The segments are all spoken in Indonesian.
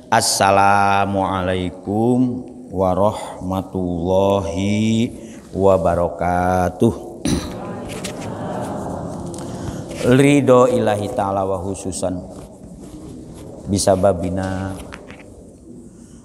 Assalamualaikum warahmatullahi wabarakatuh. Ridho ilahi ta'ala wa khususan bisababina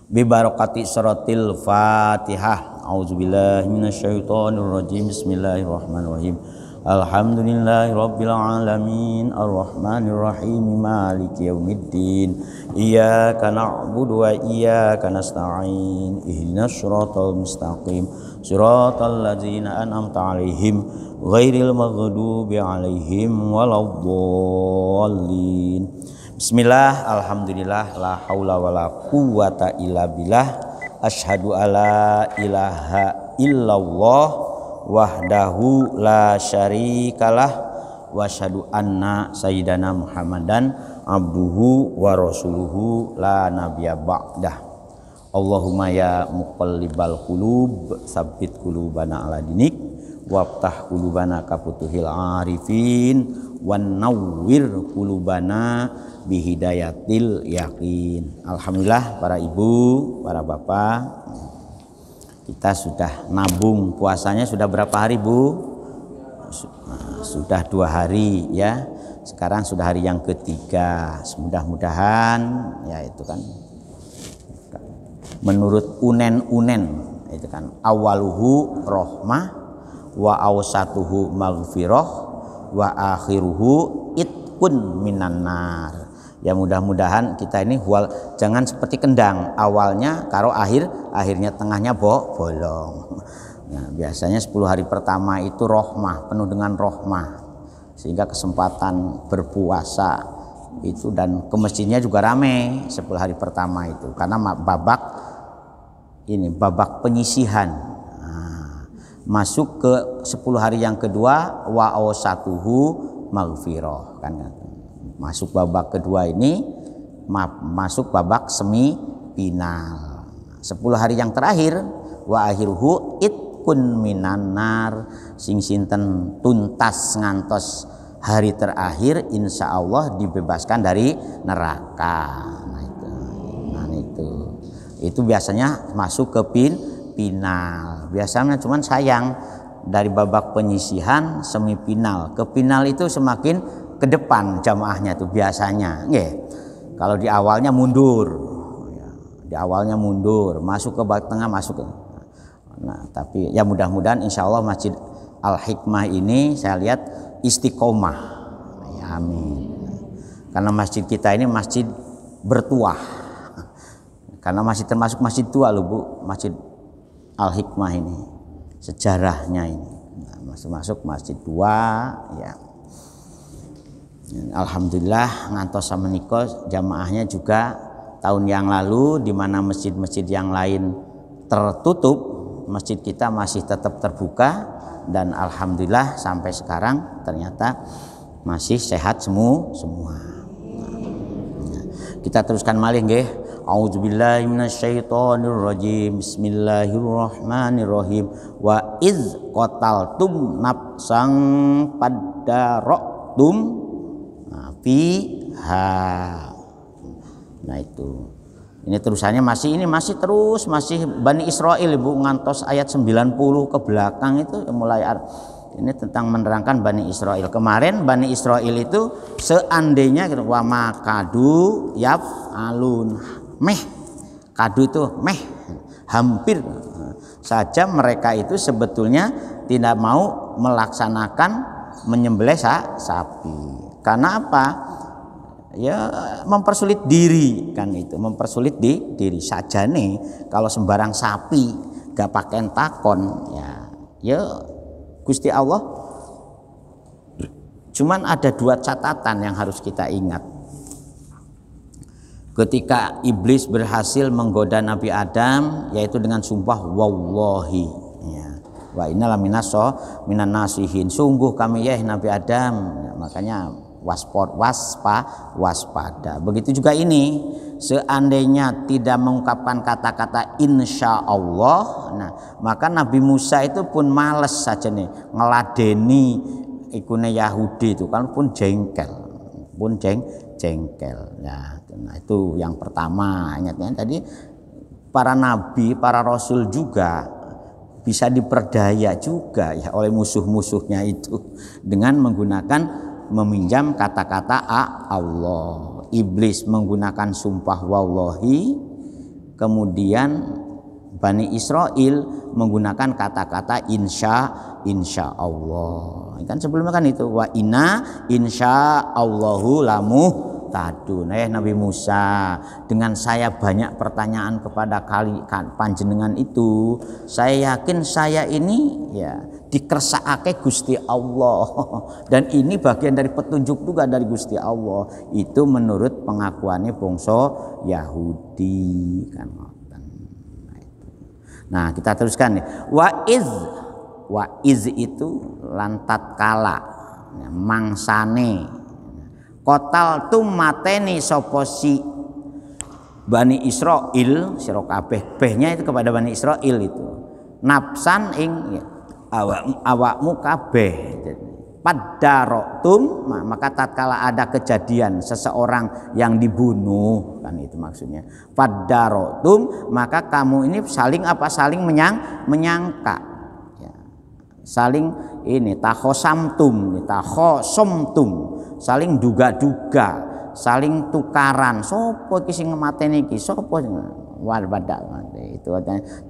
bibarakati suratil Fatihah. A'udzubillahi minasyaitonir rajim. Bismillahirrahmanirrahim. Alhamdulillahi rabbil alamin arrahmanir rahim maliki yaumiddin iyyaka na'budu wa iyyaka nasta'in ihdinas siratal mustaqim siratal ladzina an'amta 'alaihim ghairil maghdubi 'alaihim waladdallin. Bismillah, alhamdulillah, la haula wala quwwata illa billah. Asyhadu alla ilaha illallah wahdahu la syarikalah wa asyhadu anna sayyidana Muhammadan abduhu wa rasuluhu la nabiyya ba'dah. Allahumma ya muqallibal qulub tsabbit qulubana ala dinik waftah qulubana ka futuhil arifin wan nawwir qulubana bihidayatil yakin. Alhamdulillah para ibu, para bapak, kita sudah nabung puasanya sudah berapa hari Bu? Sudah 2 hari ya. Sekarang sudah hari yang ketiga. Mudah-mudahan ya itu kan menurut unen-unen itu kan awaluhu rahmah wa awsatuhu maghfirah wa akhiruhu itqun minan nar. Ya mudah-mudahan kita ini jangan seperti kendang, awalnya karo akhirnya tengahnya bolong. Nah, biasanya 10 hari pertama itu rohmah, penuh dengan rohmah, sehingga kesempatan berpuasa itu dan ke masjidnya juga rame 10 hari pertama itu karena babak penyisihan. Nah, masuk ke 10 hari yang kedua wa awsatuhu maghfirah kan. Masuk babak kedua ini masuk babak semifinal. 10 hari yang terakhir wa akhiruhu itqun minan nar, sing sinten tuntas ngantos hari terakhir insyaallah dibebaskan dari neraka. Nah itu biasanya masuk ke final. Biasanya cuman sayang dari babak penyisihan semifinal ke final itu semakin ke depan jamaahnya tuh biasanya nggih. Kalau di awalnya mundur masuk ke babak tengah masuk ke. Nah tapi ya mudah-mudahan insya Allah Masjid Al Hikmah ini saya lihat istiqomah ya, amin. Karena masjid kita ini masjid bertuah, karena masih termasuk masjid tua loh Bu, Masjid Al Hikmah ini sejarahnya ini masuk masjid tua ya. Alhamdulillah ngantos sama niko jamaahnya juga tahun yang lalu di mana masjid-masjid yang lain tertutup, masjid kita masih tetap terbuka dan alhamdulillah sampai sekarang ternyata masih sehat semua. Kita teruskan malih nggih. A'udzubillahi minasyaitonirrajim. Bismillahirrahmanirrahim. Wa iz qataltum nafsan fadara'tum fiha. Nah itu. Ini terusannya masih Bani Israil Ibu, ngantos ayat 90 ke belakang itu mulai ini tentang menerangkan Bani Israil. Kemarin Bani Israil itu seandainya wa makadu yaf alun kadu itu hampir saja mereka itu sebetulnya tidak mau melaksanakan menyembelih sapi. Karena apa? Ya mempersulit diri kan itu, mempersulit diri saja nih. Kalau sembarang sapi gak pakai takon ya Gusti Allah. Cuman ada 2 catatan yang harus kita ingat. Ketika iblis berhasil menggoda Nabi Adam yaitu dengan sumpah wallahi ya. Wa innal minan nasihin, sungguh kami ya Nabi Adam ya, makanya waspada. Begitu juga ini, seandainya tidak mengungkapkan kata-kata insya Allah, nah maka Nabi Musa itu pun males saja nih ngeladeni ikune Yahudi itu kan, pun jengkel ya. Nah, itu yang pertama. Ingatnya tadi para nabi, para rasul juga bisa diperdaya juga ya oleh musuh-musuhnya itu dengan menggunakan meminjam kata-kata Allah. Iblis menggunakan sumpah wallahi, kemudian Bani Israel menggunakan kata-kata insya Allah. Kan sebelumnya kan itu wa inna insya Allahu lamuh tadun. Nabi Musa, dengan saya banyak pertanyaan kepada panjenengan itu, saya yakin saya ini ya dikersakake Gusti Allah dan ini bagian dari petunjuk juga dari Gusti Allah. Itu menurut pengakuannya bangsa Yahudi kan. Nah, kita teruskan nih. Wa iz itu lantat kala mangsane kotal tum mateni sapa si Bani Israil sira kabeh, behnya itu kepada Bani Israil itu nafsan ing awakmu kabeh. Paddaroktum, maka tatkala ada kejadian seseorang yang dibunuh, kan itu maksudnya. Paddaroktum, maka kamu ini saling menyangka, ya. Saling ini takhosomtum, saling duga-duga, saling tukaran. Sopo iki sing ngemateni iki, sopo itu.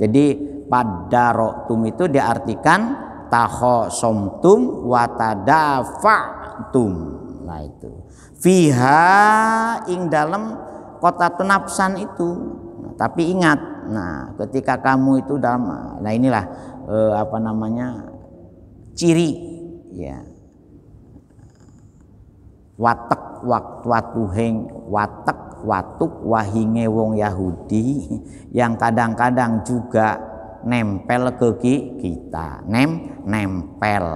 Jadi paddaroktum itu diartikan takhosomtum watadafa'tum. Nah itu fiha ing dalam kota nafsan itu. Nah, tapi ingat, nah ketika kamu itu dalam, nah inilah ciri ya watek watuk wahinge wong Yahudi yang kadang-kadang juga nempel ke kita, nempel.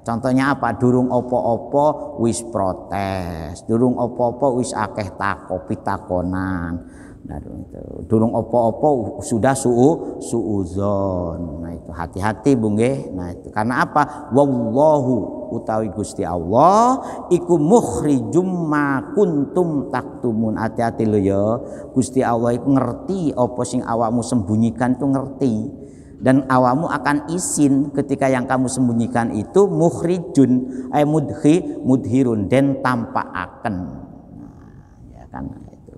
Contohnya apa? Durung opo-opo wis protes, durung opo-opo wis akeh pitakonan. Nah, itu durung opo-opo sudah suuzon. Nah, itu hati-hati Bu nggih. Nah, itu karena apa? Wallahu utawi Gusti Allah iku mukhrijum ma kuntum taktumun. Hati-hati lho ya. Gusti Allah iku ngerti apa sing awakmu sembunyikan itu ngerti. Dan awakmu akan izin ketika yang kamu sembunyikan itu mukhrijun ay mudhirun den tampakaken. Nah, ya kan itu.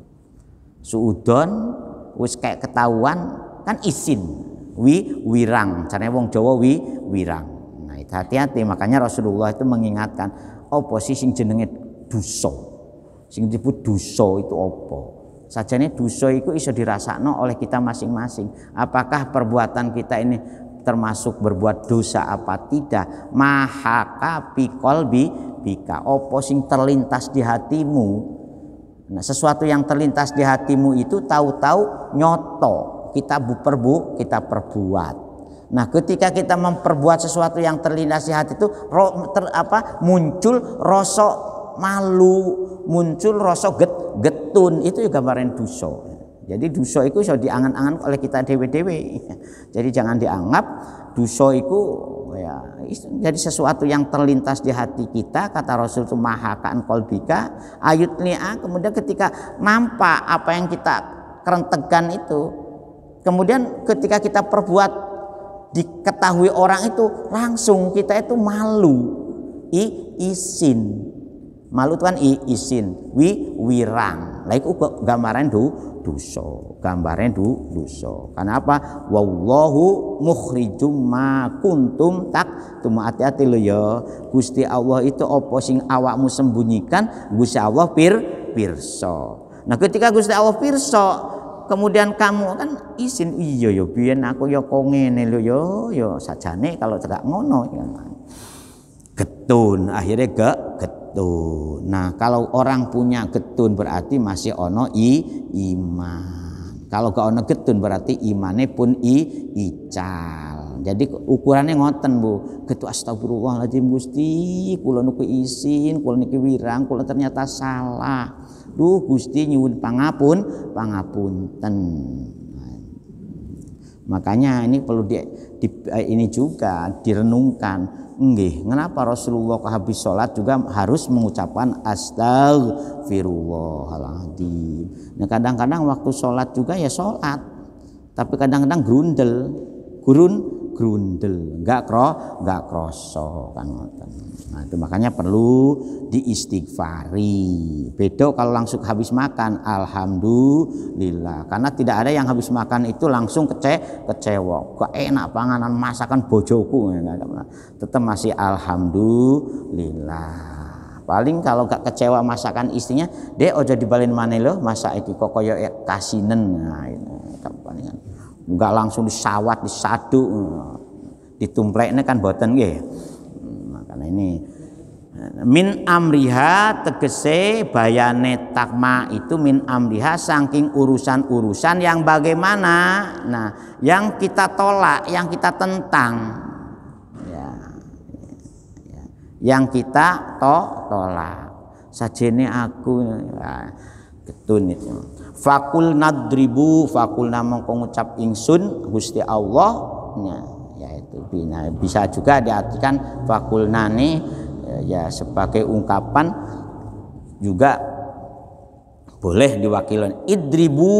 Suudon wis kayak ketahuan kan izin. Wirang, caranya wong Jawa wirang. Nah, itu hati-hati, makanya Rasulullah itu mengingatkan apa sih sing jenenge dosa. Sing disebut dosa itu apa? Sajane dosa itu iso dirasakno oleh kita masing-masing. Apakah perbuatan kita ini termasuk berbuat dosa apa tidak? Mahaka biqalbi bika, apa sing terlintas di hatimu. Nah, sesuatu yang terlintas di hatimu itu tahu-tahu nyoto kita perbuat. Nah, ketika kita memperbuat sesuatu yang terlintas di hati itu muncul rasa malu, muncul rasa getun, itu juga gambaran dosa. Jadi dosa itu bisa diangan-angan oleh kita dewe-dewe. Jadi jangan dianggap dosa itu ya jadi sesuatu yang terlintas di hati kita. Kata Rasul itu mahakaan kolbika ayutnia. Kemudian ketika nampak apa yang kita kerentegan itu, kemudian ketika kita perbuat diketahui orang itu, langsung kita itu malu, izin. Malu itu kan izin, wirang. Lah iku gambaran dosa, gambaran dosa. Karena apa? Wallahu mukhrijum ma kuntum taktum. Hati-hati lho ya. Gusti Allah itu apa sing awakmu sembunyikan, Gusti Allah pirsa. Nah, ketika Gusti Allah pirsa, kemudian kamu kan izin, iya ya biyen aku ya kok ngene lho ya sajane kalau tidak ngono ya. Getun, akhirnya getun. Nah, kalau orang punya getun berarti masih ono iman. Kalau gak ono getun berarti imane pun ical. Jadi ukurannya ngoten Bu. Getu astagfirullahaladzim Gusti, kula niku izin, kula niki wirang, kula ternyata salah. Duh Gusti nyuwun pangapunten. Makanya ini perlu ini juga direnungkan. Nggih, kenapa Rasulullah habis sholat juga harus mengucapkan astagfirullahaladzim. Nah kadang-kadang waktu sholat juga ya sholat, tapi kadang-kadang grundel, nggak kroso kan. Nah itu makanya perlu diistighfari. Beda kalau langsung habis makan, alhamdulillah. Karena tidak ada yang habis makan itu langsung kecewa. Kok enak panganan masakan bojoku, tetap masih alhamdulillah. Paling kalau gak kecewa masakan istrinya, dek ojo dibalin maneh lho, masak iki kok kaya kasinen. Nah ini palingan. Enggak langsung disawat, disaduk, ditumplekne kan boten nggih. Makanya ini min amriha tegese bayane takma itu min amriha saking urusan-urusan yang bagaimana. Nah, yang kita tolak, yang kita tentang. Ya. Yang kita tolak. Sajene aku ya, getun itu. Fakul nadribu, fakulna mongko ngucap ingsun Gusti Allah, yaitu bisa juga diartikan fakulna nih ya sebagai ungkapan juga boleh diwakilkan idribu,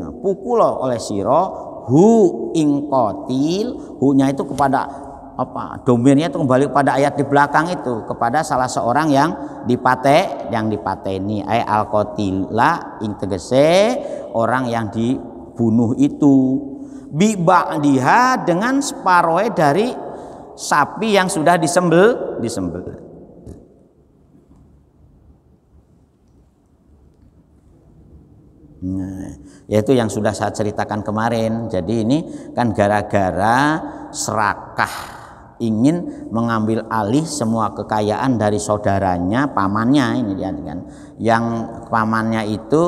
nah, pukul oleh siro hu ing qatil, hu-nya itu kepada apa, domainnya itu kembali kepada ayat di belakang itu, kepada salah seorang yang dipateni al qatila ing tegese orang yang dibunuh itu bi ba'diha dengan separohe dari sapi yang sudah disembel. Nah, yaitu yang sudah saya ceritakan kemarin. Jadi ini kan gara-gara serakah ingin mengambil alih semua kekayaan dari saudaranya, pamannya ini dia kan. Yang pamannya itu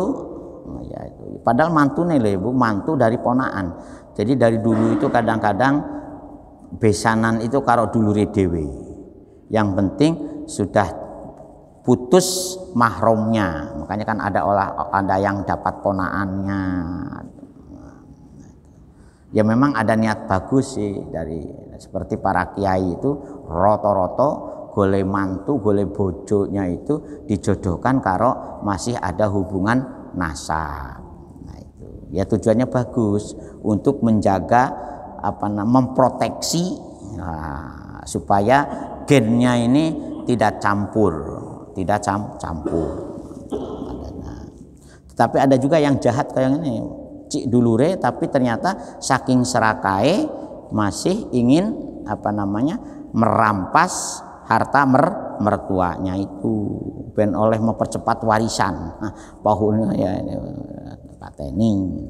ya itu padahal mantune lho Ibu, mantu dari ponaan. Jadi dari dulu itu kadang-kadang besanan itu karo dulure dhewe. Yang penting sudah putus mahrumnya. Makanya kan ada yang dapat ponaannya. Ya memang ada niat bagus sih dari seperti para kiai itu roto-roto golek mantu, golek bojonya itu dijodohkan karo masih ada hubungan nasab. Nah itu ya tujuannya bagus untuk menjaga memproteksi supaya gennya ini tidak campur. Tetapi ada juga yang jahat kayak ini, cik dulure, tapi ternyata saking serakae masih ingin merampas harta mertuanya itu ben oleh mempercepat warisan. Nah, pahunya ya pateni.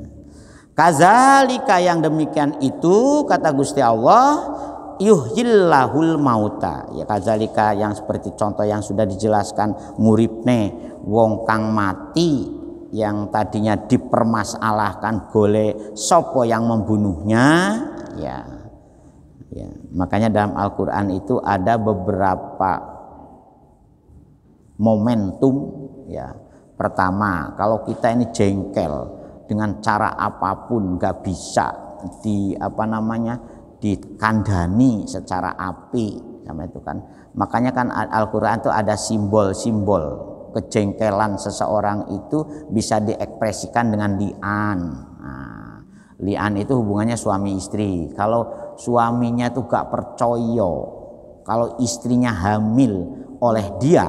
Kazalika yang demikian itu kata Gusti Allah yuhyillahul mauta. Ya kazalika yang seperti contoh yang sudah dijelaskan nguripne wong kang mati yang tadinya dipermasalahkan golek sopo yang membunuhnya ya. Makanya dalam Al-Qur'an itu ada beberapa momentum ya. Pertama, kalau kita ini jengkel dengan cara apapun nggak bisa dikandani secara api sama itu kan. Makanya kan Al-Qur'an itu ada simbol-simbol kejengkelan seseorang itu bisa diekspresikan dengan li'an. Nah, li'an itu hubungannya suami istri. Kalau suaminya itu gak percaya kalau istrinya hamil oleh dia,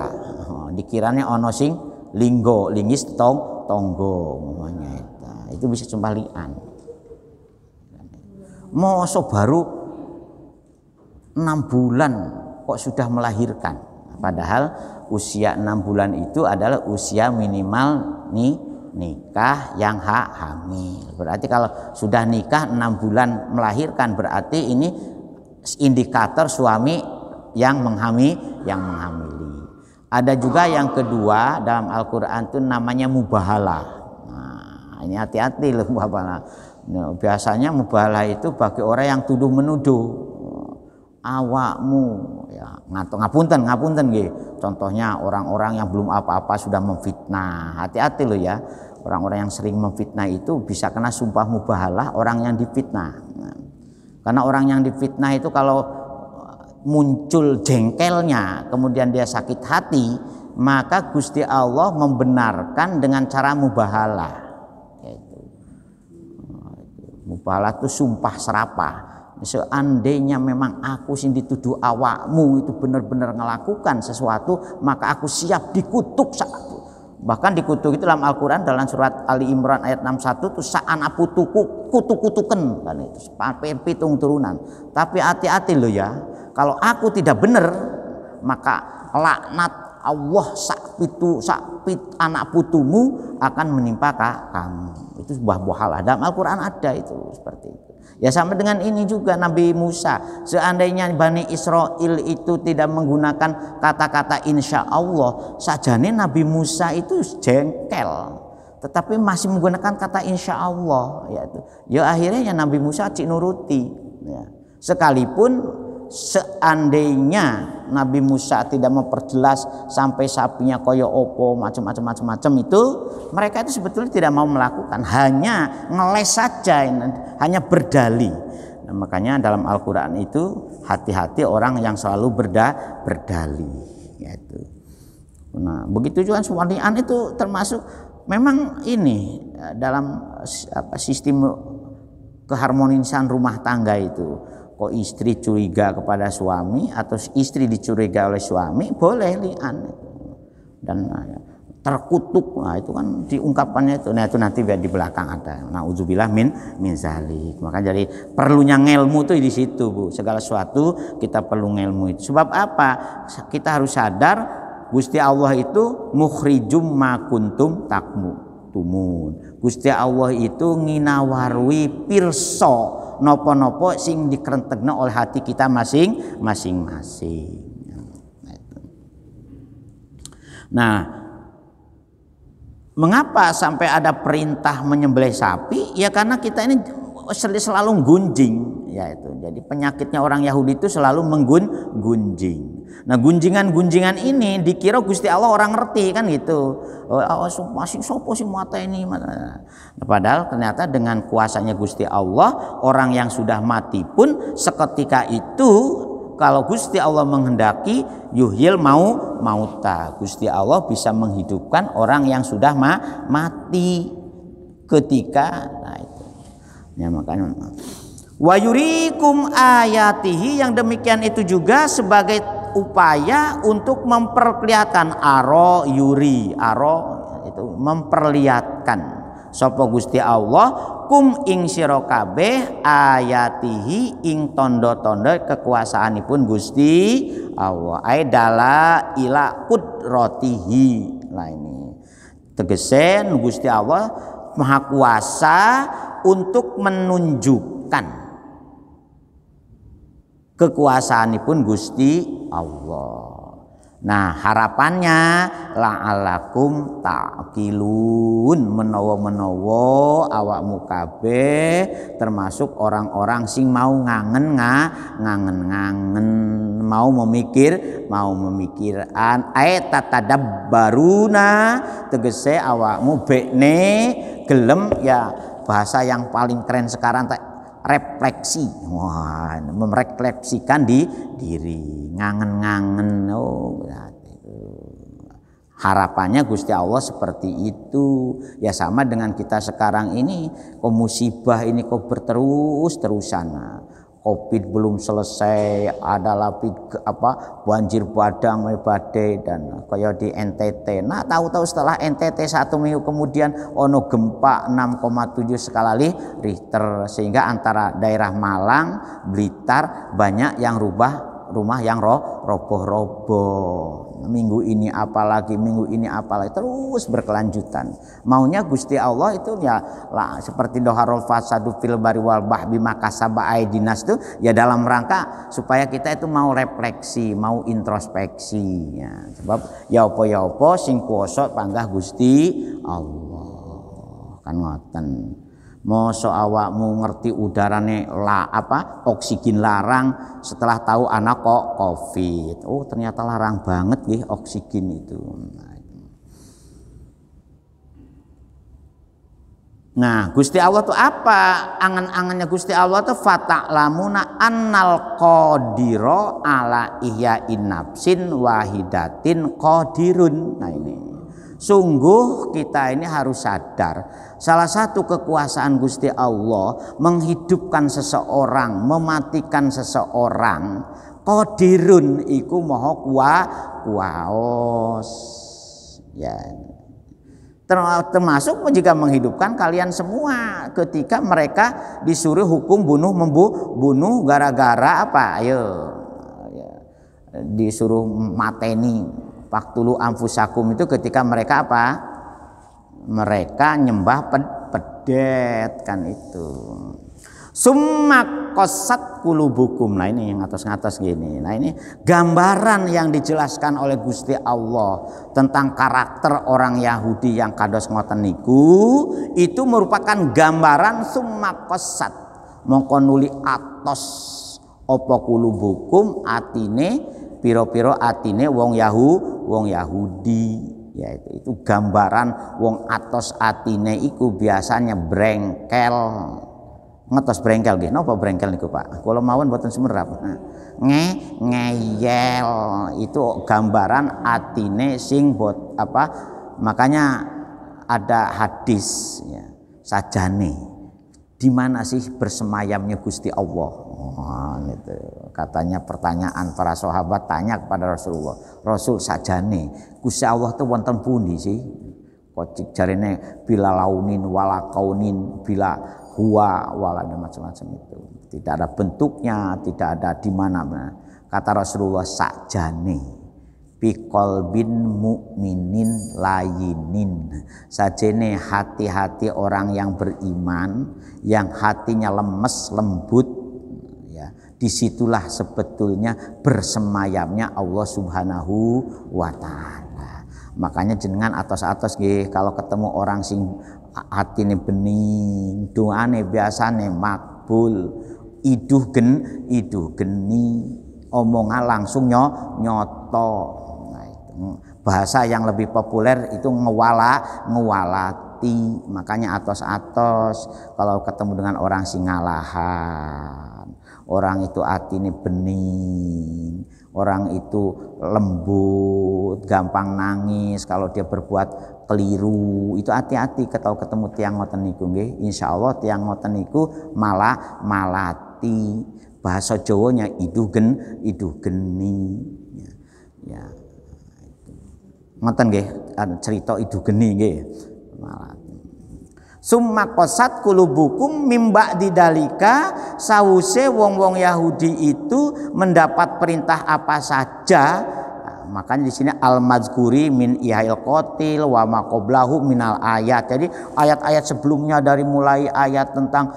dikiranya ono sing linggis tonggo namanya itu bisa sumpah li'an. Mosok baru 6 bulan kok sudah melahirkan, padahal usia 6 bulan itu adalah usia minimal nikah yang hamil. Berarti kalau sudah nikah 6 bulan melahirkan, berarti ini indikator suami yang mengamili. Ada juga yang kedua dalam Al-Qur'an itu namanya mubahalah. Nah, ini hati-hati loh mubahalah. Nah, biasanya mubahalah itu bagi orang yang tuduh menuduh. Awakmu ya ngapunten nggih. Contohnya orang-orang yang belum apa-apa sudah memfitnah. Hati-hati loh ya. orang-orang yang sering memfitnah itu bisa kena sumpah mubahalah orang yang difitnah. Karena orang yang difitnah itu kalau muncul jengkelnya, kemudian dia sakit hati, maka Gusti Allah membenarkan dengan cara mubahalah. Yaitu mubahalah itu sumpah serapah. Seandainya memang aku sing dituduh awakmu itu benar-benar melakukan sesuatu, maka aku siap dikutuk. Bahkan dikutuk itu dalam Al-Quran dalam surat Ali Imran ayat 61 itu sa'ana putuku kutuk-kutuken kan itu sampai pitung turunan. Tapi hati-hati loh ya, kalau aku tidak benar maka laknat Allah sakpit anak putumu akan menimpa kamu. Itu sebuah buhalah dalam Al-Quran ada itu seperti itu. Ya sama dengan ini juga Nabi Musa. Seandainya Bani Israel itu tidak menggunakan kata-kata insya Allah, sajane Nabi Musa itu jengkel, tetapi masih menggunakan kata insya Allah. Ya akhirnya Nabi Musa cik nuruti. Ya. Sekalipun seandainya Nabi Musa tidak memperjelas sampai sapinya koyo opo macam-macam itu, mereka itu sebetulnya tidak mau melakukan, hanya ngeles saja, hanya berdalih. Nah, makanya dalam Al-Quran itu hati-hati orang yang selalu berdalih. Gitu. Nah, begitu juga suwanian itu termasuk memang ini dalam sistem keharmonisan rumah tangga itu. Kok istri curiga kepada suami atau istri dicurigai oleh suami boleh li'an dan terkutuk. Nah itu kan diungkapkannya itu. Nah itu nanti di belakang ada. Nauzubillah min zalik. Maka jadi perlunya ngelmu tuh di situ, Bu. Segala sesuatu kita perlu ngelmu itu. Sebab apa? Kita harus sadar Gusti Allah itu mukhrijum ma kuntum taktumun. Gusti Allah itu nginawarui pirsa nopo-nopo sing dikerentegna oleh hati kita masing-masing. Nah, mengapa sampai ada perintah menyembelih sapi? Ya karena kita ini selalu gunjing, ya itu. Jadi penyakitnya orang Yahudi itu selalu menggunjing. Nah, gunjingan-gunjingan ini dikira Gusti Allah orang ngerti kan gitu. Masih sopo sih mata ini. Nah, padahal ternyata dengan kuasanya Gusti Allah, orang yang sudah mati pun seketika itu kalau Gusti Allah menghendaki yuhyil mauta. Gusti Allah bisa menghidupkan orang yang sudah mati ketika nah itu. Ya makanya wa yurikum ayatihi, yang demikian itu juga sebagai upaya untuk memperlihatkan yuri itu memperlihatkan sapa Gusti Allah kum ing sira kabeh ayatihi ing tondo-tondo kekuasaanipun Gusti Allah aidala ila qudratihi. Lah ini tegese Gusti Allah maha kuasa untuk menunjukkan kekuasaanipun Gusti Allah. Nah, harapannya la'alakum ta'qilun, menawa awakmu kabeh termasuk orang-orang sing mau ngangen mau memikiran tatadabbaruna tegese awakmu bekne gelem ya bahasa yang paling keren sekarang refleksi, merefleksikan diri, ngangen. Harapannya Gusti Allah seperti itu. Ya sama dengan kita sekarang ini, kok musibah ini kok berterus-terusan. Covid belum selesai, ada lagi banjir badang badai dan kayak di NTT. Nah, tahu-tahu setelah NTT 1 minggu kemudian ono gempa 6,7 skala Richter, sehingga antara daerah Malang, Blitar banyak yang rumah yang roboh. Minggu ini apalagi terus berkelanjutan. Maunya Gusti Allah itu ya lah, seperti doharul fasadu fil bari wal bahbi makasaba aidinas itu ya dalam rangka supaya kita itu mau refleksi, mau introspeksi ya. Sebab ya apa sing kuwasa panggah Gusti Allah. Kan ngoten. Mosok awakmu ngerti udarane oksigen larang setelah tahu anak kok Covid. Oh, ternyata larang banget nggih oksigen itu. Nah, Gusti Allah tuh apa? Angan-angannya Gusti Allah tuh fata'lamuna annal qadira ala ihya'in nafsin wahidatin qadirun. Nah ini. Sungguh kita ini harus sadar, salah satu kekuasaan Gusti Allah menghidupkan seseorang, mematikan seseorang. Qadirun iku maha kuwaos. Ya. Termasuk jika menghidupkan kalian semua ketika mereka disuruh hukum bunuh gara-gara apa? Ayo, disuruh mateni waqtulu anfusakum itu ketika mereka apa? Mereka nyembah pedet kan itu. Summa qasat qulubukum. Nah ini yang atas-atas gini. Nah ini gambaran yang dijelaskan oleh Gusti Allah tentang karakter orang Yahudi yang kados ngoten niku itu merupakan gambaran summa qasat. Mongko nuli atos apa qulubukum atine pira-pira atine wong Yahudi. Ya itu gambaran wong atos atine iku biasanya brengkel. Ngetos brengkel nggih. Napa brengkel niku, Pak? Kula mawon mboten semerap. Ngeyel itu gambaran atine sing bot apa? Makanya ada hadis ya, sajane. Di mana sih bersemayamnya Gusti Allah? Gitu. Katanya pertanyaan para sahabat tanya kepada Rasulullah. Rasul sajane Gusti Allah itu wonten pundi sih? Kocik jarine bila launin wala kaunin bila huwa wala macam-macam itu. Tidak ada bentuknya, tidak ada di mana-mana. Kata Rasulullah sakjane biqalbin mukminin layinin. Sajene hati-hati orang yang beriman, yang hatinya lemes lembut ya. Disitulah sebetulnya bersemayamnya Allah Subhanahu wa taala. Makanya jenengan atos-atos nggih kalau ketemu orang sing atine bening, doane biasane makbul, iduh geni, omongan langsung nyoto. Nah, itu. Bahasa yang lebih populer itu ngewalati. Makanya atos-atos kalau ketemu dengan orang sing ngalahan, orang itu atine bening, orang itu lembut, gampang nangis kalau dia berbuat keliru. Itu hati-hati kalau ketemu tiang ngoten niku nggih. Insyaallah tiang ngoten niku malati. Bahasa Jawanya iduh geni. Ya. Ngoten nggih, cerita iduh geni nggih. Malati. Summa qasat qulubukum mim ba'di dalika, sawuse wong-wong Yahudi itu mendapat perintah apa saja. Makanya di sini al-mazkuri min ihil qatil wa ma qablahu minal ayat. Jadi ayat-ayat sebelumnya dari mulai ayat tentang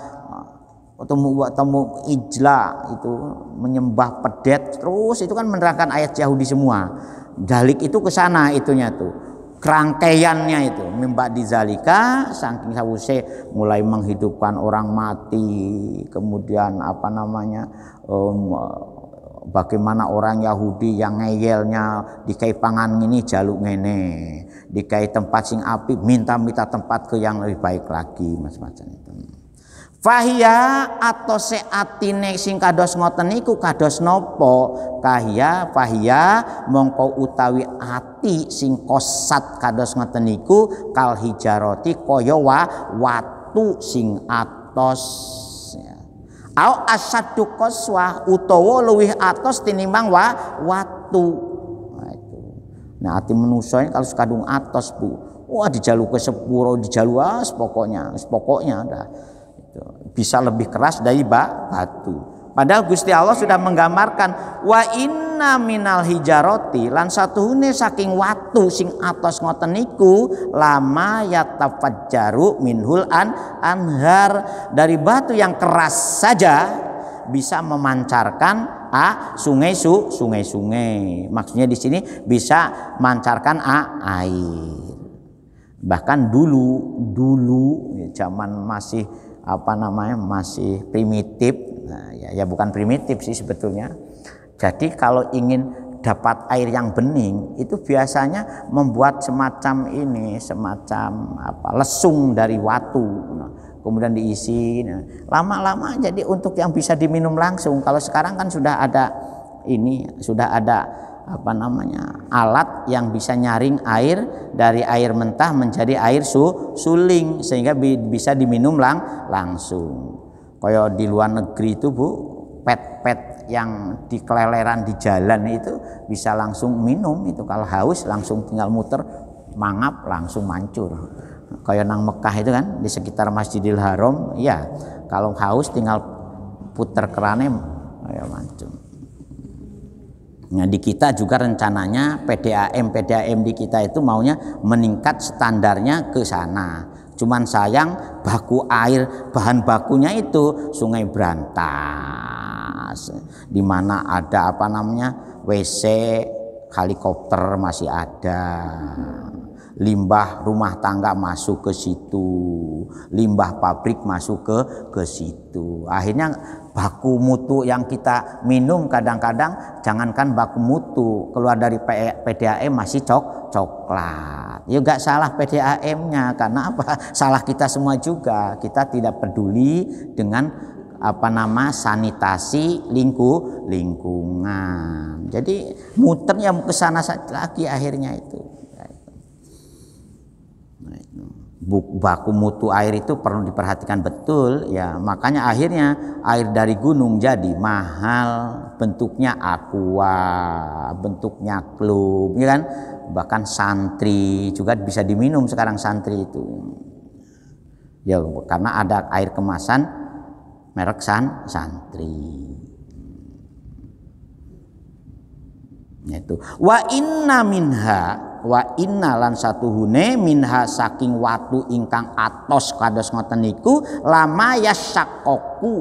temu ijla itu menyembah pedet terus itu kan menerangkan ayat Yahudi semua. Dalik itu ke sana itunya tuh. Kerangkaiannya itu mimba dizalika saking sawuse mulai menghidupkan orang mati, kemudian apa namanya bagaimana orang Yahudi yang ngeyelnya dikai pangan ini jaluk ngene, dikai tempat sing api minta tempat ke yang lebih baik lagi macam-macam itu. Fahia atau seatine sing kados ngoten niku kados nopo? Fahia mongko utawi ati sing kosat kados ngoten niku kal hijaroti kaya watu sing atos. Au asaddu qaswah utawa luwih atos tinimbang watu. Nah itu. Nah ati manusa kalau sekadung atos Bu. Wah dijaluke sepuro dijalu pokoknya dah. Itu. Bisa lebih keras dari batu. Padahal Gusti Allah sudah menggambarkan wa inna minal hijarati lan satuhune saking watu sing atos ngoten niku lama yatafajjaru minhul anhar, dari batu yang keras saja bisa memancarkan sungai-sungai. Maksudnya di sini bisa memancarkan air. Bahkan dulu zaman masih masih primitif. Nah, ya bukan primitif sih sebetulnya. Jadi kalau ingin dapat air yang bening itu biasanya membuat semacam ini, semacam lesung dari watu. Kemudian diisi. Lama-lama jadi untuk yang bisa diminum langsung. Kalau sekarang kan sudah ada alat yang bisa nyaring air dari air mentah menjadi air suling sehingga bisa diminum langsung. Kayak di luar negeri itu Bu, pet yang di keleleran di jalan itu bisa langsung minum itu, kalau haus langsung tinggal muter mangap langsung mancur. Kayak nang Mekah itu kan di sekitar Masjidil Haram, ya kalau haus tinggal puter kerannya ya mancur. Nah di kita juga rencananya PDAM di kita itu maunya meningkat standarnya ke sana. Cuman sayang bahan bakunya itu Sungai Brantas, di mana ada WC helikopter masih ada, limbah rumah tangga masuk ke situ, limbah pabrik masuk ke situ. Akhirnya baku mutu yang kita minum kadang-kadang jangankan baku mutu, keluar dari PDAM masih coklat. Ya gak salah PDAM-nya, karena apa? Salah kita semua juga. Kita tidak peduli dengan sanitasi lingkungan. Jadi muternya ke sana lagi akhirnya itu. Baku mutu air itu perlu diperhatikan betul ya, makanya akhirnya air dari gunung jadi mahal, bentuknya aqua, bentuknya klub, ya kan? Bahkan santri juga bisa diminum sekarang santri itu. Ya karena ada air kemasan merek santri. Itu wa inna lan satuhune minha saking watu ingkang atos kados ngoten niku lama yasyaqaqu,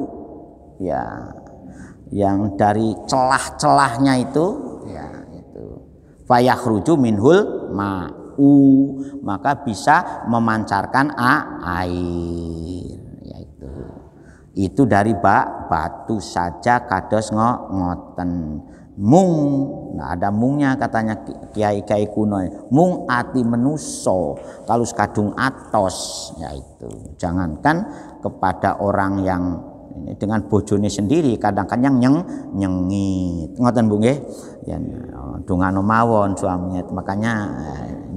ya yang dari celah-celahnya itu ya itu fayakhruju minhul ma'u, maka bisa memancarkan air, yaitu itu dari batu saja kados ngoten. Mung, nah ada mungnya katanya kiai-kiai kuno, mung ati menuso kalau kadung atos, yaitu jangankan kepada orang yang ini dengan bojone sendiri kadang-kadang nyengit ngoten Bu nggih ya, dongano mawon suaminya, makanya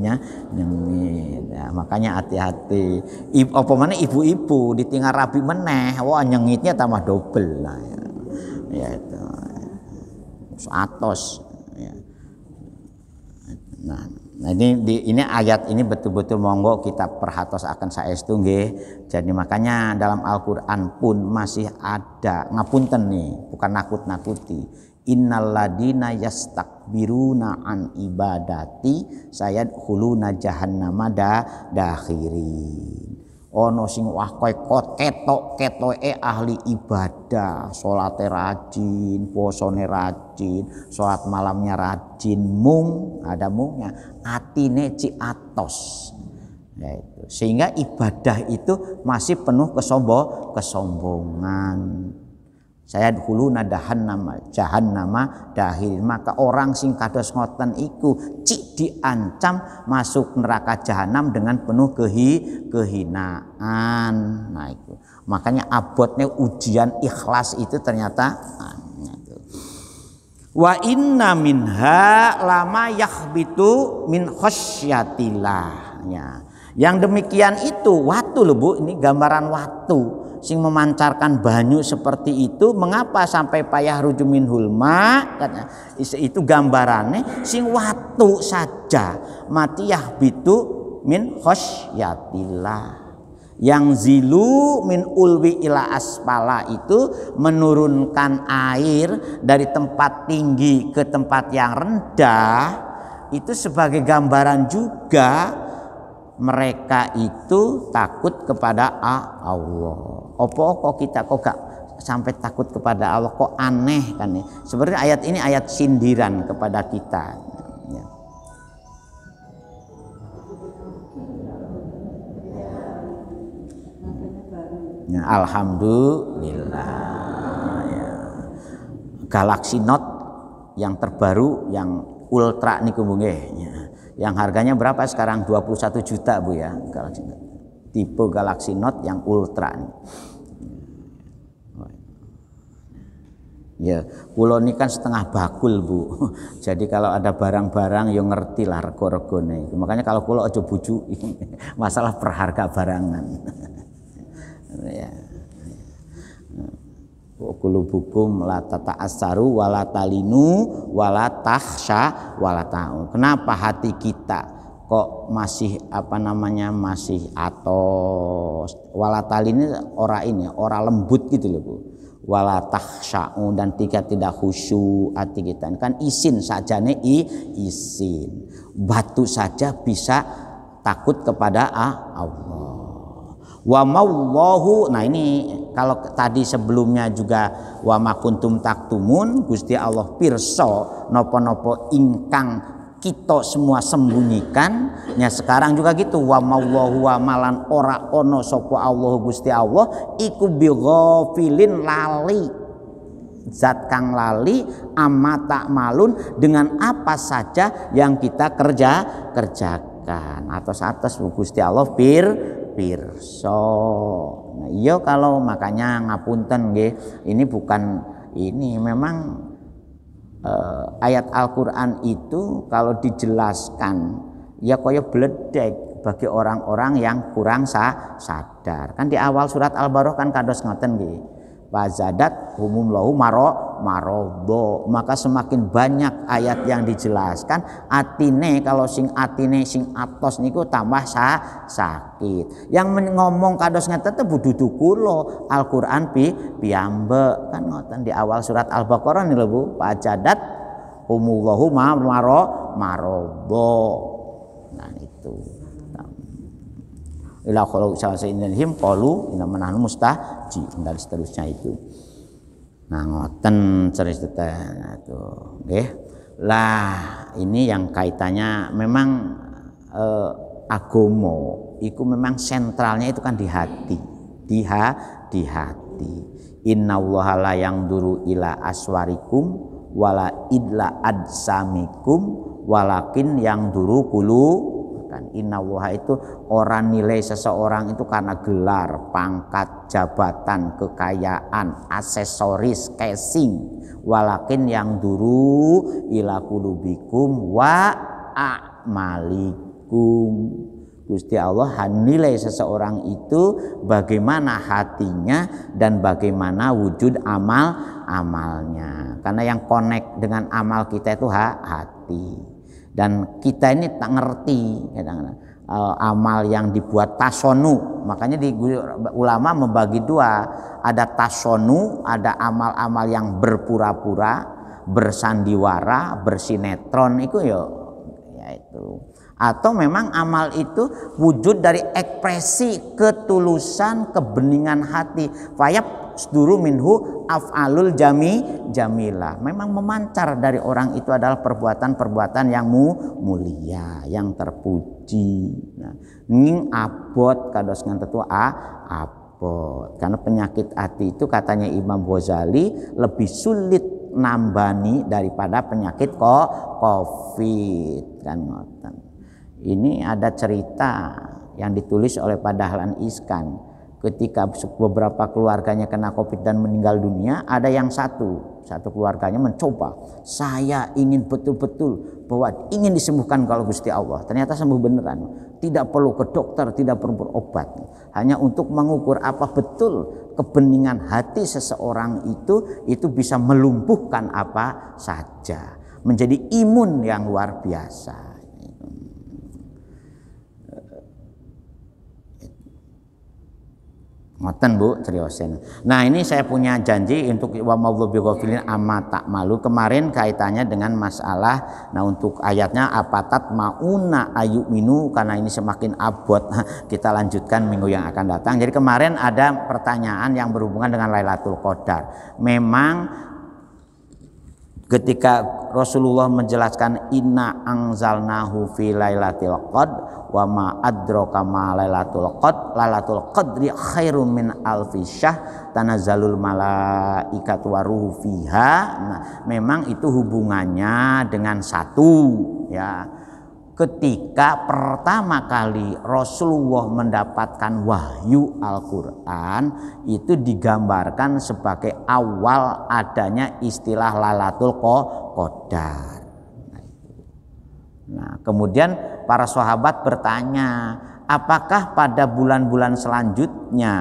ya nyengit ya, makanya hati-hati apa mana ibu-ibu ditinggal rabi meneh, wah nyengitnya tambah double lah ya itu atos ya. Nah ini ayat ini betul-betul monggo kita perhatos akan saestu nggih. Jadi makanya dalam Al-Qur'an pun masih ada ngapunten nih, bukan nakut-nakuti. Innal ladina yastakbiruna an ibadati sayadkhuluna jahannama dakhirin. Ono sing wah koe ketok-ketoke ahli ibadah, salate rajin, posone rajin, salat malamnya rajin, mung ada mungnya, atine ci atos. Yaitu. Sehingga ibadah itu masih penuh kesombongan. Saya dahuluna jahannama dahirin, maka orang sing kados ngoten iku cik diancam masuk neraka jahanam dengan penuh kehinaan. Nah itu makanya abotnya ujian ikhlas itu ternyata wa inna minha lama yakhbitu min khasyatillah ya. Yang demikian itu watu loh Bu, ini gambaran watu sing memancarkan banyu seperti itu. Mengapa sampai payah ruju minhul ma, katanya itu gambarannya sing watu saja matiyah bitu min khasyatillah, yang zilu min ulwi ila aspala itu menurunkan air dari tempat tinggi ke tempat yang rendah, itu sebagai gambaran juga mereka itu takut kepada Allah. Kok kita gak sampai takut kepada Allah, kok aneh kan ya. Sebenarnya ayat ini ayat sindiran kepada kita ya. Ya, alhamdulillah ya. Galaxy Note yang terbaru, yang ultra niku Bu nggih. Yang harganya berapa sekarang? 21 juta Bu ya, Galaxy Note. Tipe Galaxy Note yang ultra nih. Ya, kula ini kan setengah bakul Bu. Jadi kalau ada barang-barang yang ngerti lah rego-regone. Makanya kalau kula aja bujuki masalah perharga barangan. Ya. Qulubukum la tata'assaru wa la talinu wa la takhsha wa la ta'u. Kenapa hati kita kok masih masih atos, wala talini ora lembut gitu loh Bu. Wala takhsha'u, dan tidak khusyuk hati kita. Kan isin sajane isin. Batu saja bisa takut kepada Allah. Wa mawallahu, nah ini kalau tadi sebelumnya juga wa ma kuntum taktumun, Gusti Allah pirsa napa-napa ingkang kita semua sembunyikan. Nya sekarang juga gitu, wa mawallahu wa malan ora ono sapa Allah Gusti Allah iku bighafilin lali, zat kang lali amma ta'malun, dengan apa saja yang kita kerjakan. Atas Gusti Allah pirsa. Nah, iya kalau makanya ngapunten nggih, ini bukan ini memang ayat Al-Qur'an itu kalau dijelaskan ya kaya bledek bagi orang-orang yang kurang sadar. Kan di awal surat Al-Baqarah kan kados ngoten nggih. Wazadat humum lahu marodo, maka semakin banyak ayat yang dijelaskan atine, kalau sing atine sing atos niku tambah sakit. Yang ngomong kados ngeten bududu kula, Al-Qur'an piyambak kan ngoten di awal surat Al-Baqarah nih lho Bu. Wazadat humum lahu marodo. Nah itu ila khalu sa'inhim qalu inna manahnu mustaji, dan seterusnya itu. Nah ngoten ceritanya itu nggih. Lah ini yang kaitannya memang agama itu memang sentralnya itu kan di hati. Di hati. Innallaha la yanzuru ila aswarikum wala idla adsamikum walakin yanzuru qulubakum. Innallaha itu orang nilai seseorang itu karena gelar, pangkat, jabatan, kekayaan, aksesoris, casing. Walakin yang duru ila qulubikum wa a'malikum. Gusti Allah nilai seseorang itu bagaimana hatinya dan bagaimana wujud amalnya. Karena yang connect dengan amal kita itu hati. Dan kita ini tak ngerti amal yang dibuat tasonu. Makanya ulama membagi dua, ada tasonu, ada amal-amal yang berpura-pura, bersandiwara, bersinetron itu ya itu. Atau memang amal itu wujud dari ekspresi ketulusan, kebeningan hati. Fayab sduru minhu af'alul jamilah. Memang memancar dari orang itu adalah perbuatan-perbuatan yang mulia, yang terpuji. Nah, ning abot kados ngantetu abot. Karena penyakit hati itu katanya Imam Ghazali lebih sulit nambani daripada penyakit COVID kan ngoten. Ini ada cerita yang ditulis oleh Pak Dahlan Iskan. Ketika beberapa keluarganya kena COVID dan meninggal dunia, ada yang satu keluarganya mencoba, saya ingin betul-betul bahwa ingin disembuhkan kalau Gusti Allah. Ternyata sembuh beneran. Tidak perlu ke dokter, tidak perlu berobat. Hanya untuk mengukur apa betul kebeningan hati seseorang itu bisa melumpuhkan apa saja. Menjadi imun yang luar biasa. Ngoten Bu ceriosen. Nah ini saya punya janji untuk wa ma'dzu bighafilin amma ta'malu. Kemarin kaitannya dengan masalah, nah untuk ayatnya apatat mauna ayuminu, karena ini semakin abot kita lanjutkan minggu yang akan datang. Jadi kemarin ada pertanyaan yang berhubungan dengan Lailatul Qadar. Memang ketika Rasulullah menjelaskan inna anzalnahu fi lailatul qadr wa ma adraka ma lailatul qadr lailatul qadri khairum min alfi syahr tanazzalul malaikatu waruhu fiha. Nah, memang itu hubungannya dengan satu ya. Ketika pertama kali Rasulullah mendapatkan wahyu Al-Quran, itu digambarkan sebagai awal adanya istilah Lailatul Qadar. Nah, kemudian para sahabat bertanya, apakah pada bulan-bulan selanjutnya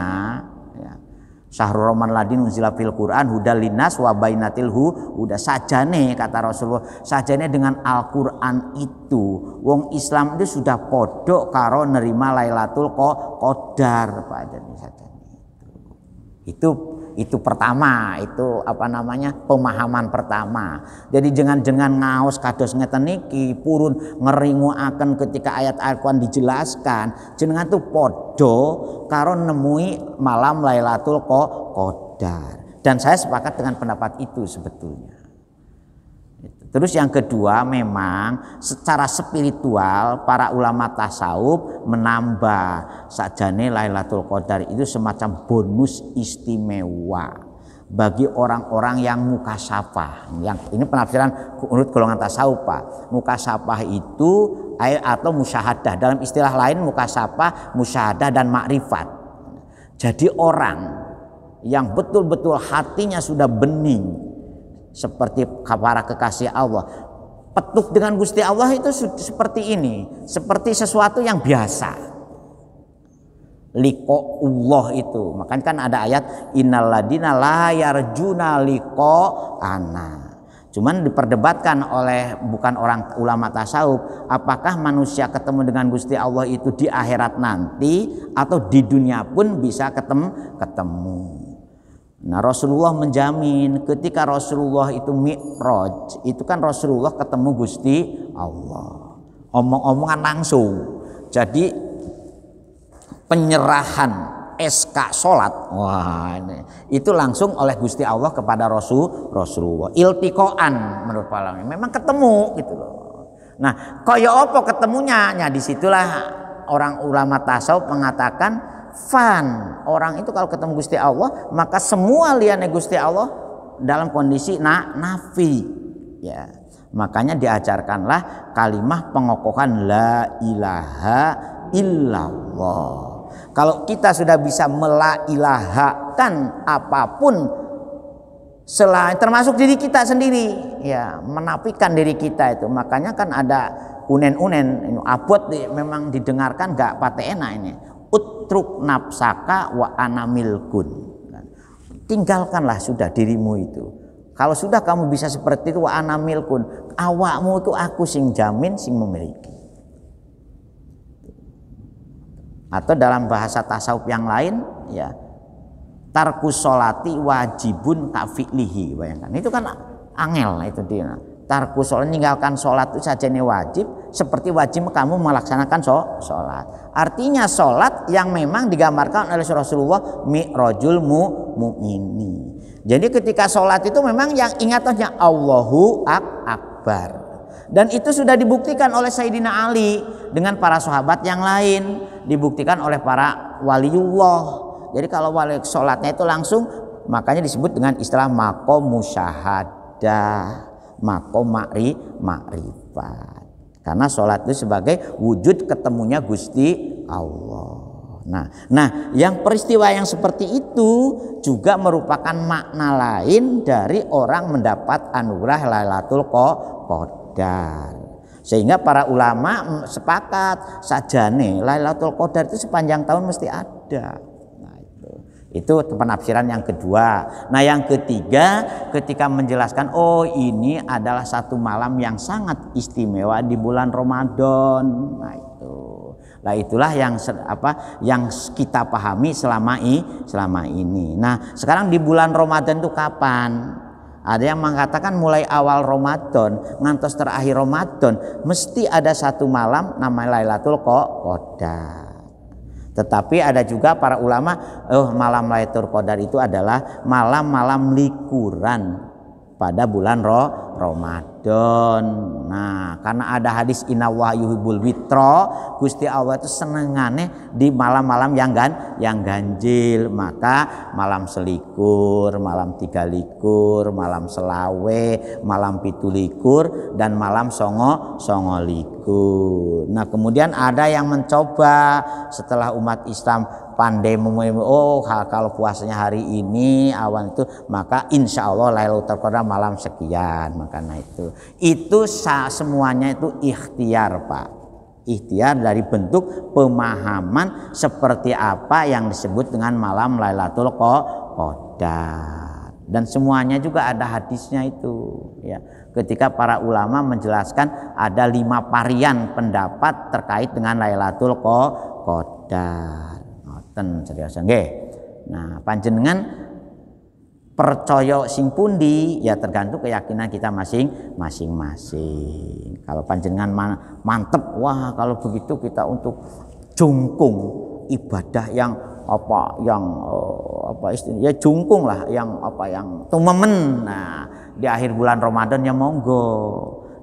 Syahrul Ramadan ladzi unzila fil Quran hudal linnas wa bainatil huda sajane, kata Rasulullah, sajane dengan Al-Quran itu wong Islam itu sudah podok karo nerima Lailatul Qadar Pak jadi sajane. Itu pertama, itu apa namanya, pemahaman pertama. Jadi jangan ngaos kados ngeten niki purun ngeringuaken ketika ayat Al-Qur'an dijelaskan jenengan tuh podo karo nemui malam Lailatul Qadar. Dan saya sepakat dengan pendapat itu sebetulnya. Terus yang kedua, memang secara spiritual para ulama tasawuf menambah sajane Lailatul Qadar itu semacam bonus istimewa bagi orang-orang yang mukasyafah. Yang ini penafsiran menurut golongan tasawuf Pak. Mukasyafah itu atau musyahadah, dalam istilah lain mukasyafah, musyahadah dan makrifat. Jadi orang yang betul-betul hatinya sudah bening seperti para kekasih Allah, petuk dengan Gusti Allah itu seperti ini, seperti sesuatu yang biasa. Liqa'ullah itu, makanya kan ada ayat innal ladina la yarjuna liqa'ana. Cuman diperdebatkan oleh bukan orang ulama tasawuf, apakah manusia ketemu dengan Gusti Allah itu di akhirat nanti atau di dunia pun bisa ketemu. Nah, Rasulullah menjamin ketika Rasulullah itu Mi'raj, itu kan Rasulullah ketemu Gusti Allah. Omong-omongan langsung. Jadi penyerahan SK salat, wah ini, itu langsung oleh Gusti Allah kepada Rasulullah. Iltiqoan menurut para ulama, memang ketemu gitu loh. Nah, kaya apa ketemunya? Nah, disitulah orang ulama tasawuf mengatakan orang itu kalau ketemu Gusti Allah maka semua liane Gusti Allah dalam kondisi nafi ya. Makanya diajarkanlah kalimah pengokohan la ilaha illallah. Kalau kita sudah bisa melailahakan apapun selain termasuk diri kita sendiri ya, menafikan diri kita itu, makanya kan ada unen abot memang didengarkan gak patena ini. Utruk nafsaka wa ana milkun. Tinggalkanlah sudah dirimu itu. Kalau sudah kamu bisa seperti itu wa ana milkun, awakmu itu aku sing jamin, sing memiliki. Atau dalam bahasa tasawuf yang lain ya, tarkus sholati wajibun kafi'lihi. Bayangkan itu kan angel itu dia. Tarkus sholat, meninggalkan sholat itu saja ini wajib, seperti wajib kamu melaksanakan sholat. Artinya sholat yang memang digambarkan oleh Rasulullah mi'rajul mu'mini. Jadi ketika sholat itu memang yang ingatannya Allahu Akbar. Dan itu sudah dibuktikan oleh Sayyidina Ali dengan para sahabat yang lain, dibuktikan oleh para waliullah. Jadi kalau wali sholatnya itu langsung, makanya disebut dengan istilah maqam musyahadah, maqam makrifat. Karena sholat itu sebagai wujud ketemunya Gusti Allah. Nah, yang peristiwa yang seperti itu juga merupakan makna lain dari orang mendapat anugerah Lailatul Qadar. Sehingga para ulama sepakat sajane Lailatul Qadar itu sepanjang tahun mesti ada. Itu penafsiran yang kedua. Nah, yang ketiga ketika menjelaskan ini adalah satu malam yang sangat istimewa di bulan Ramadan. Nah, itulah yang kita pahami selama ini. Nah, sekarang di bulan Ramadan itu kapan? Ada yang mengatakan mulai awal Ramadan ngantos terakhir Ramadan mesti ada satu malam namanya Lailatul Qadar. Tetapi ada juga para ulama malam Lailatul Qadar itu adalah malam-malam likuran pada bulan Ramadan. Nah, karena ada hadis inna wa yuhibbul witro, Gusti Allah itu senengane di malam-malam yang ganjil. Maka malam selikur, malam 23, malam selawe, malam 17 dan malam songo likur. Nah, kemudian ada yang mencoba setelah umat Islam pandai kalau puasanya hari ini awan itu, maka insya Allah Lailatul Qadar malam sekian. Makanya itu semuanya itu ikhtiar, Pak. Ikhtiar dari bentuk pemahaman seperti apa yang disebut dengan malam Lailatul Qadar. Dan semuanya juga ada hadisnya itu, ya. Ketika para ulama menjelaskan ada 5 varian pendapat terkait dengan Lailatul Qadar. Nah, panjenengan percaya sing pundi ya tergantung keyakinan kita masing-masing. Kalau panjenengan mantep, wah kalau begitu kita untuk jungkung ibadah yang istilahnya jungkung lah, yang tumemen. Nah, di akhir bulan Ramadan ya monggo.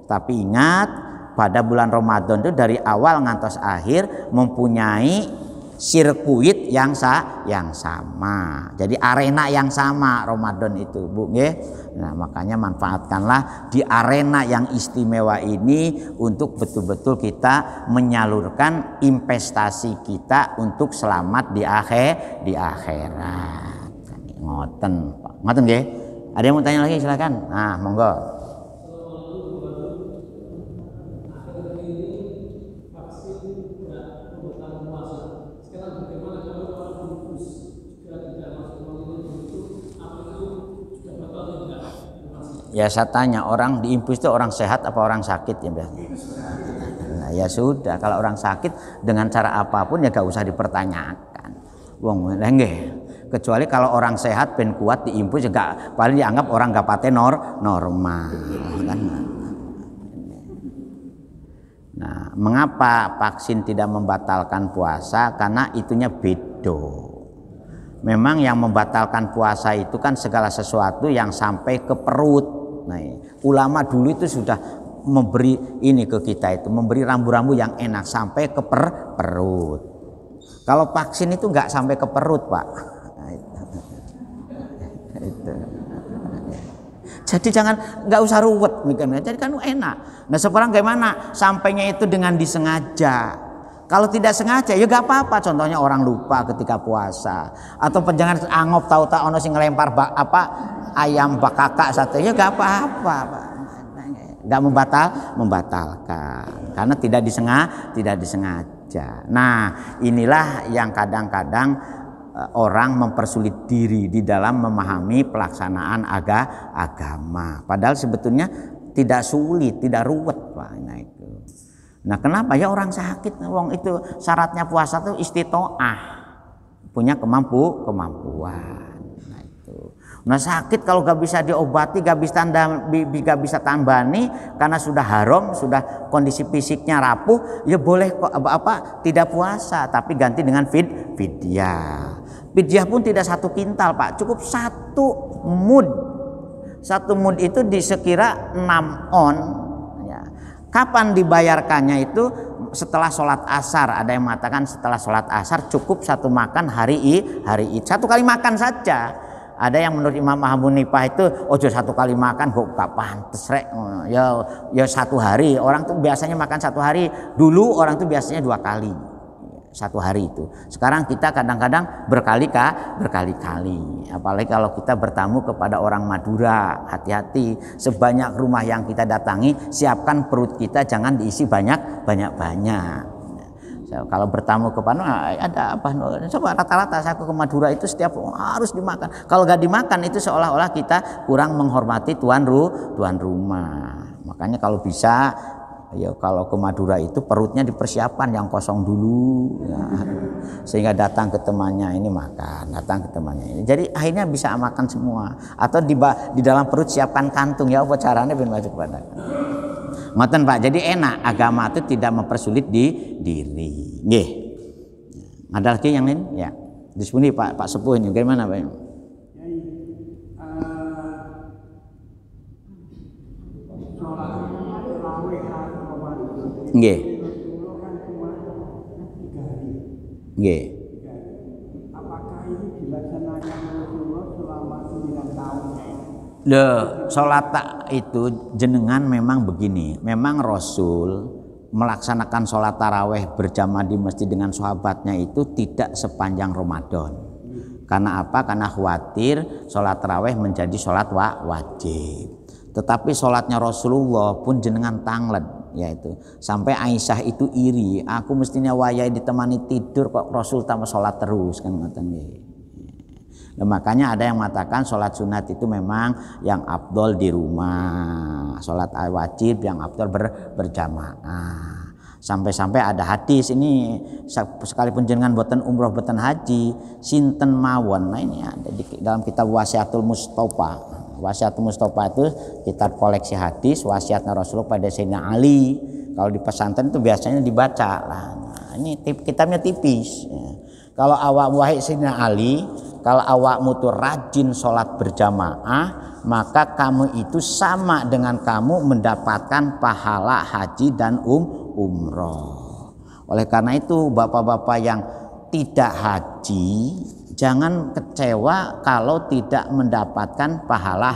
Tapi ingat, pada bulan Ramadan itu dari awal ngantos akhir mempunyai sirkuit yang sama. Jadi arena yang sama Ramadan itu, Bu, nggih. Nah, makanya manfaatkanlah di arena yang istimewa ini untuk betul-betul kita menyalurkan investasi kita untuk selamat di akhirat. Ngoten, Pak. Ngoten nggih. Ada yang mau tanya lagi silakan. Nah, monggo. Ya saya tanya, orang diinfus itu orang sehat apa orang sakit ya biasanya? Nah, ya sudah, kalau orang sakit dengan cara apapun ya gak usah dipertanyakan. Wong nggih. Kecuali kalau orang sehat ben kuat diinfus ya gak, paling dianggap orang gak pate normal kan. Nah, mengapa vaksin tidak membatalkan puasa? Karena itunya bedo. Memang yang membatalkan puasa itu kan segala sesuatu yang sampai ke perut. Nah, ulama dulu itu sudah memberi ini ke kita itu, memberi rambu-rambu yang enak sampai ke perut. Kalau vaksin itu nggak sampai ke perut, Pak. Nah, itu. Jadi nggak usah ruwet mikirnya. Jadi kan enak. Nah, sekarang gimana? Sampainya itu dengan disengaja. Kalau tidak sengaja ya gak apa-apa. Contohnya orang lupa ketika puasa, atau penjangan angop tahu-tahu ono sing ngelempar ayam bakaka sate ya gak apa-apa, Pak. Gak membatalkan karena tidak disengaja. Nah, inilah yang kadang-kadang orang mempersulit diri di dalam memahami pelaksanaan agama. Padahal sebetulnya tidak sulit, tidak ruwet, Pak. Nah, kenapa ya orang sakit? Wong itu syaratnya puasa itu istitoah, punya kemampuan. Nah, sakit kalau gak bisa diobati, gak bisa tambani karena sudah haram, sudah kondisi fisiknya rapuh, ya boleh tidak puasa, tapi ganti dengan fidyah. Fidyah pun tidak 1 kintal, Pak, cukup 1 mud. 1 mud itu disekira 6 on. Kapan dibayarkannya itu? Setelah sholat asar. Ada yang mengatakan setelah sholat asar cukup 1 makan hari Id, 1 kali makan saja. Ada yang menurut Imam Abu Hanifah itu ojo 1 kali makan kok gak pantes rek. Ya 1 hari. Orang tuh biasanya makan 1 hari. Dulu orang tuh biasanya 2 kali 1 hari itu. Sekarang kita kadang-kadang berkali-kali. Apalagi kalau kita bertamu kepada orang Madura, hati-hati. Sebanyak rumah yang kita datangi, siapkan perut kita jangan diisi banyak. Kalau bertamu kepada ada apa? Coba rata-rata saya ke Madura itu setiap harus dimakan. Kalau gak dimakan itu seolah-olah kita kurang menghormati tuan rumah. Makanya kalau bisa, ya kalau ke Madura itu perutnya dipersiapkan yang kosong dulu, ya, sehingga datang ke temannya ini makan, datang ke temannya ini. Jadi akhirnya bisa makan semua. Atau di dalam perut siapkan kantung, ya apa caranya ben masuk pada. Ngoten, Pak. Jadi enak, agama itu tidak mempersulit diri. Nggih. Ada lagi yang lain? Ya. Disebut Pak Sepuh ini bagaimana, Pak? Nggih. Nggih. Apakah ini dilaksanakan Rasulullah selama 9 tahun? Sholat itu jenengan memang begini. Memang Rasul melaksanakan sholat taraweh berjamaah di masjid dengan sahabatnya itu tidak sepanjang Ramadan. Karena apa? Karena khawatir sholat taraweh menjadi sholat wajib. Tetapi sholatnya Rasulullah pun jenengan tanglet, yaitu sampai Aisyah itu iri, aku mestinya wayai ditemani tidur kok Rasul tambah sholat terus kan ngoten. Nah, makanya ada yang mengatakan sholat sunat itu memang yang afdol di rumah, sholat wajib yang afdol berjamaah. Sampai-sampai ada hadis ini, sekalipun jenengan boten umroh boten haji sinten mawon. Nah ini ada di dalam kitab Wasiatul Mustofa. Wasiatul Mustofa itu kitab koleksi hadis wasiatnya Rasulullah pada Sayyidina Ali. Kalau di pesantren itu biasanya dibaca. Nah, ini kitabnya tipis. Kalau awak wahai Sayyidina Ali, kalau awakmu tuh rajin sholat berjamaah, maka kamu itu sama dengan kamu mendapatkan pahala haji dan umroh. Oleh karena itu bapak-bapak yang tidak haji, jangan kecewa kalau tidak mendapatkan pahala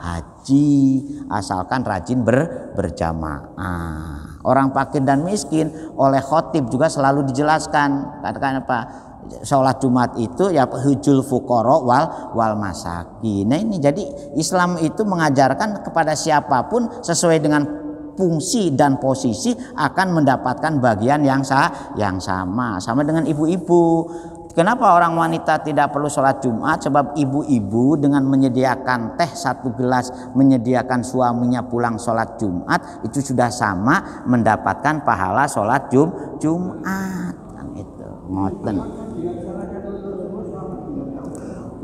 haji, asalkan rajin berjamaah. Orang fakir dan miskin oleh khotib juga selalu dijelaskan. Katakan apa? Sholat Jumat itu ya hujul fuqara wal masakin. Nah ini jadi Islam itu mengajarkan kepada siapapun sesuai dengan fungsi dan posisi akan mendapatkan bagian yang sama dengan ibu-ibu. Kenapa orang wanita tidak perlu sholat Jumat? Sebab ibu-ibu dengan menyediakan teh 1 gelas, menyediakan suaminya pulang sholat Jumat, itu sudah sama mendapatkan pahala sholat Jumat. Itu ngoten.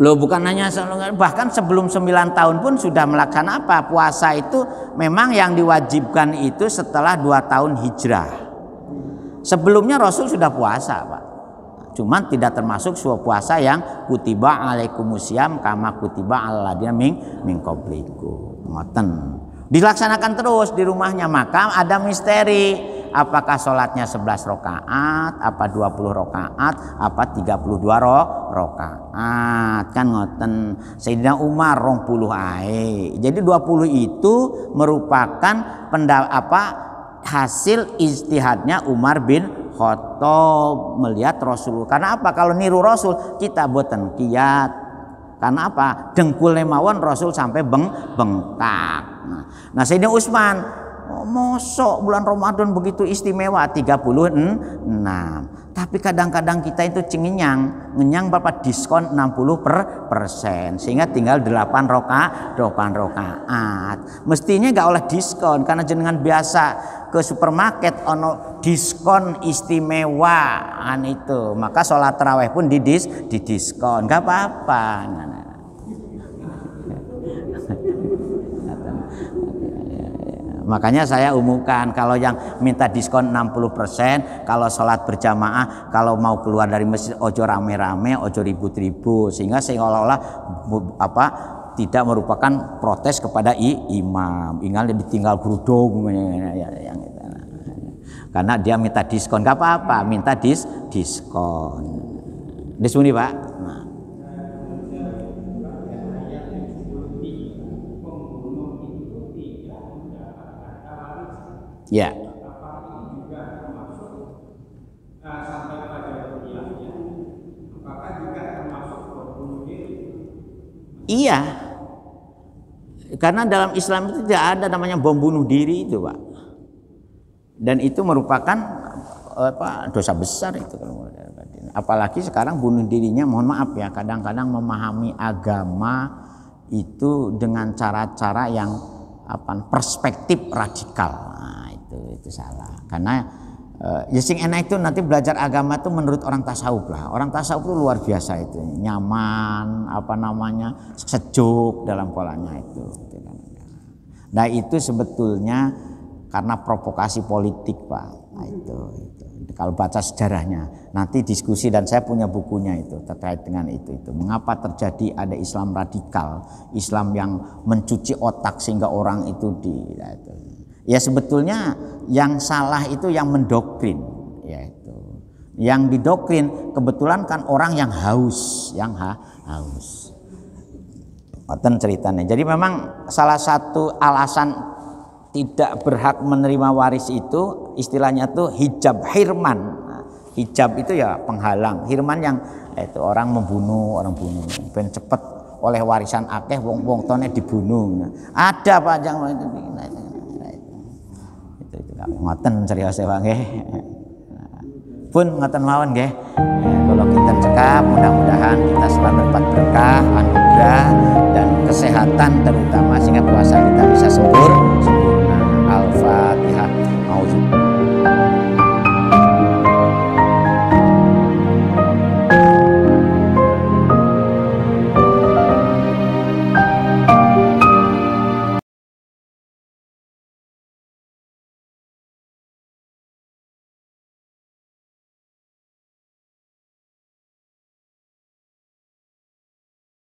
Loh bukan hanya bahkan sebelum 9 tahun pun sudah melaksanakan apa? Puasa itu memang yang diwajibkan itu setelah 2 tahun hijrah. Sebelumnya Rasul sudah puasa, Pak. Cuman tidak termasuk puasa yang kutiba alaikumusiyam kama kutiba alal ladzina min qablikum. Ngoten. Dilaksanakan terus di rumahnya, maka ada misteri. Apakah sholatnya 11 rakaat, apa 20 rakaat, apa 32 rakaat, kan ngoten. Sayyidina Umar 20 ae. Jadi 20 itu merupakan hasil ijtihadnya Umar bin Khattab melihat Rasul. Karena apa? Kalau niru Rasul kita boten kiyat. Karena apa? Dengkul mawon Rasul sampai bengkak. Nah Sayyidina Utsman, mosok bulan Ramadan begitu istimewa 36. Tapi kadang-kadang kita itu ngenyang berapa diskon 60%, sehingga tinggal 8 rakaat. Mestinya gak oleh diskon, karena jenengan biasa ke supermarket ono diskon istimewaan itu, maka sholat tarawih pun didiskon, gak apa-apa. Makanya saya umumkan kalau yang minta diskon 60%, kalau sholat berjamaah, kalau mau keluar dari masjid ojo rame-rame, ojo ribut-ribut, sehingga seolah-olah tidak merupakan protes kepada imam. Ingat ditinggal gerudung yang itu. Karena dia minta diskon, gak apa-apa, minta diskon. Disuni Pak. Nah. Ya. Iya. Karena dalam Islam itu tidak ada namanya bom bunuh diri itu, Pak. Dan itu merupakan dosa besar itu kalau apalagi sekarang bunuh dirinya, mohon maaf ya, kadang-kadang memahami agama itu dengan cara-cara yang perspektif radikal. Nah, itu salah. Karena sing enak itu nanti belajar agama itu menurut orang tasawuf lah. Orang tasawuf itu luar biasa itu, nyaman, sejuk dalam polanya itu. Nah itu sebetulnya karena provokasi politik Pak. Nah, itu. Kalau baca sejarahnya, nanti diskusi dan saya punya bukunya itu terkait dengan itu. Mengapa terjadi ada Islam radikal, Islam yang mencuci otak sehingga orang itu ya sebetulnya yang salah itu yang mendoktrin, ya itu. Yang didoktrin kebetulan kan orang yang haus, haus. Ngoten ceritanya. Jadi memang salah satu alasan tidak berhak menerima waris itu istilahnya tuh hijab hirman. Nah, hijab itu ya penghalang, hirman yang itu orang membunuh, ben cepet oleh warisan akeh wong tone dibunuh. Nah, ada panjang itu ngoten serius ya nggih. Pun ngoten mawon nggih. Kalau kita cekap mudah-mudahan kita selalu dapat berkah, anugerah dan kesehatan terutama sehingga puasa